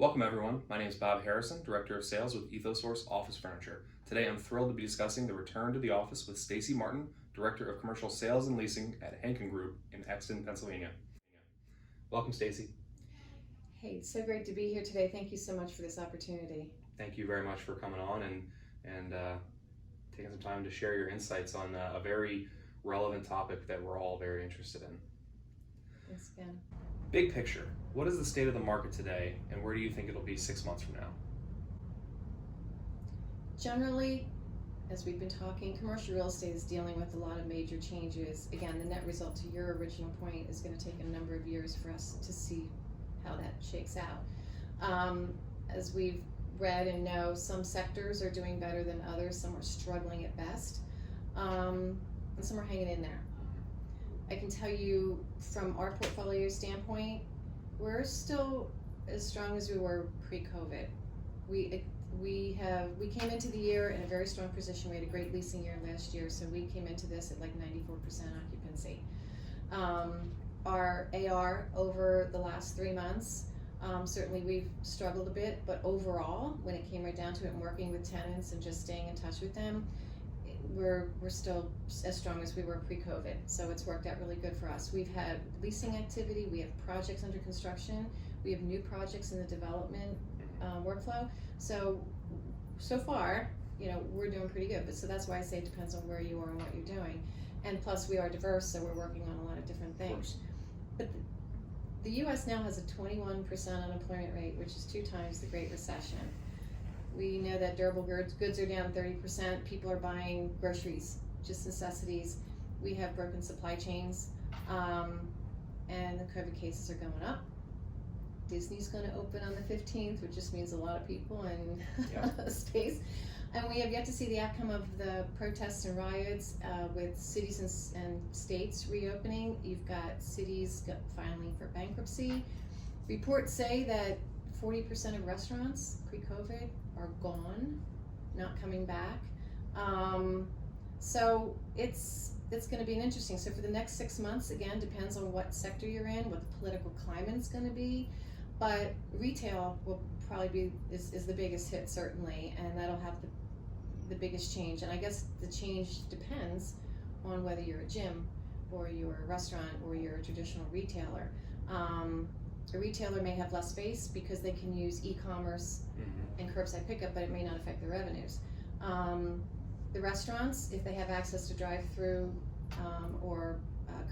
Welcome everyone, my name is Bob Harrison, Director of Sales with Ethosource Office Furniture. Today I'm thrilled to be discussing the return to the office with Stacy Martin, Director of Commercial Sales and Leasing at Hankin Group in Exton, Pennsylvania. Welcome Stacy. Hey, it's so great to be here today. Thank you so much for this opportunity. Thank you very much for coming on and taking some time to share your insights on a very relevant topic that we're all very interested in. Thanks again. Big picture, what is the state of the market today and where do you think it'll be 6 months from now? Generally, as we've been talking, commercial real estate is dealing with a lot of major changes. Again, the net result to your original point is going to take a number of years for us to see how that shakes out. As we've read and know, some sectors are doing better than others, some are struggling at best, and some are hanging in there. I can tell you from our portfolio standpoint, we're still as strong as we were pre-COVID. We came into the year in a very strong position. We had a great leasing year last year, so we came into this at like 94% occupancy. Our AR over the last 3 months, certainly we've struggled a bit, but overall, when it came right down to it and working with tenants and just staying in touch with them, we're still as strong as we were pre-COVID, so it's worked out really good for us. We've had leasing activity, we have projects under construction, we have new projects in the development workflow. So far, we're doing pretty good. But so that's why I say it depends on where you are and what you're doing, and plus we are diverse, so we're working on a lot of different things. But the U.S. now has a 21% unemployment rate, which is 2 times the Great Recession. We know that durable goods are down 30%. People are buying groceries, just necessities. We have broken supply chains, and the COVID cases are going up. Disney's going to open on the 15th, which just means a lot of people and space. And we have yet to see the outcome of the protests and riots with cities and states reopening. You've got cities filing for bankruptcy. Reports say that 40% of restaurants pre-COVID are gone, not coming back. So it's going to be an interesting. So for the next 6 months, again, depends on what sector you're in, what the political climate's going to be. But retail will probably is the biggest hit, certainly, and that'll have the biggest change. And I guess the change depends on whether you're a gym or you're a restaurant or you're a traditional retailer. A retailer may have less space because they can use e-commerce and curbside pickup, but it may not affect their revenues. The restaurants, if they have access to drive-through or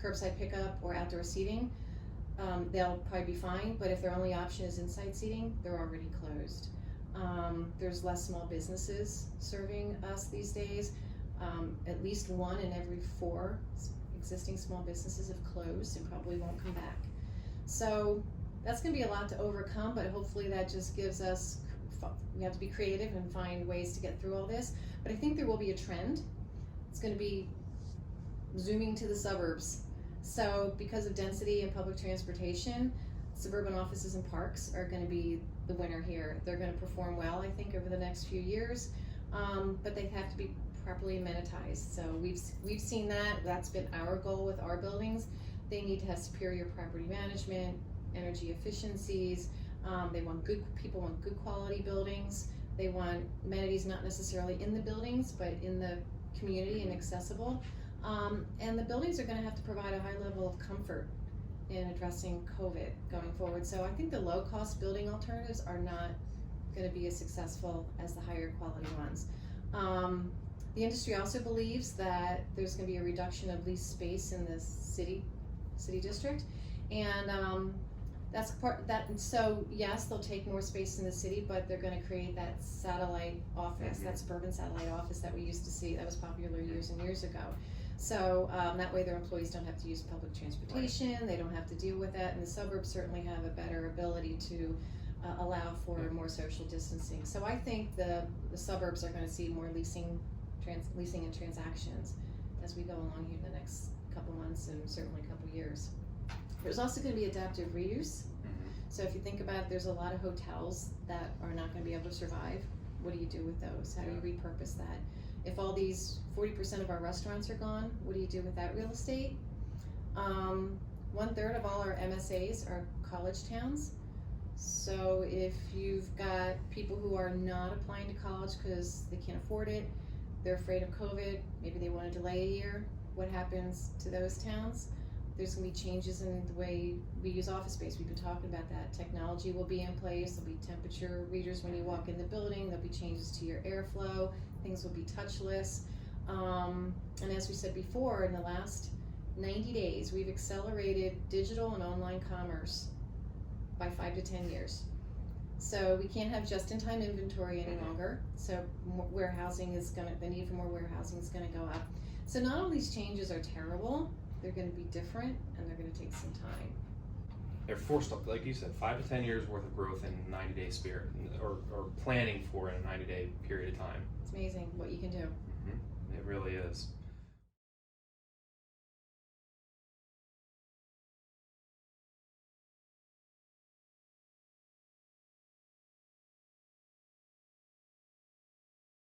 curbside pickup or outdoor seating, they'll probably be fine, but if their only option is inside seating, they're already closed. There's less small businesses serving us these days. At least 1 in every 4 existing small businesses have closed and probably won't come back. So that's going to be a lot to overcome, but hopefully that just gives us, we have to be creative and find ways to get through all this. But I think there will be a trend. It's going to be zooming to the suburbs. So because of density and public transportation, suburban offices and parks are going to be the winner here. They're going to perform well, I think, over the next few years, but they have to be properly amenitized. So we've seen that. That's been our goal with our buildings. They need to have superior property management, energy efficiencies. People want good quality buildings. They want amenities not necessarily in the buildings, but in the community and accessible. And the buildings are going to have to provide a high level of comfort in addressing COVID going forward. So I think the low-cost building alternatives are not going to be as successful as the higher quality ones. The industry also believes that there's going to be a reduction of leased space in the city district, and that's part that. So yes, they'll take more space in the city, but they're going to create that satellite office, that suburban satellite office that we used to see that was popular years and years ago. So that way their employees don't have to use public transportation, they don't have to deal with that, and the suburbs certainly have a better ability to allow for more social distancing. So I think the suburbs are going to see more leasing and transactions as we go along here in the next couple months and certainly a couple years. There's also going to be adaptive reuse. So if you think about it, there's a lot of hotels that are not going to be able to survive. What do you do with those? How do you repurpose that? If all these 40% of our restaurants are gone, what do you do with that real estate? 1/3 of all our MSAs are college towns. So if you've got people who are not applying to college because they can't afford it, they're afraid of COVID, maybe they want to delay a year, what happens to those towns? There's going to be changes in the way we use office space. We've been talking about that. Technology will be in place. There'll be temperature readers when you walk in the building. There'll be changes to your airflow. Things will be touchless. And as we said before, in the last 90 days, we've accelerated digital and online commerce by 5 to 10 years. So we can't have just-in-time inventory any longer. So warehousing is the need for more warehousing is going to go up. So not all these changes are terrible. They're going to be different, and they're going to take some time. They're forced up, like you said, 5 to 10 years worth of growth in a 90-day spirit, or planning for in a 90-day period of time. It's amazing what you can do. It really is.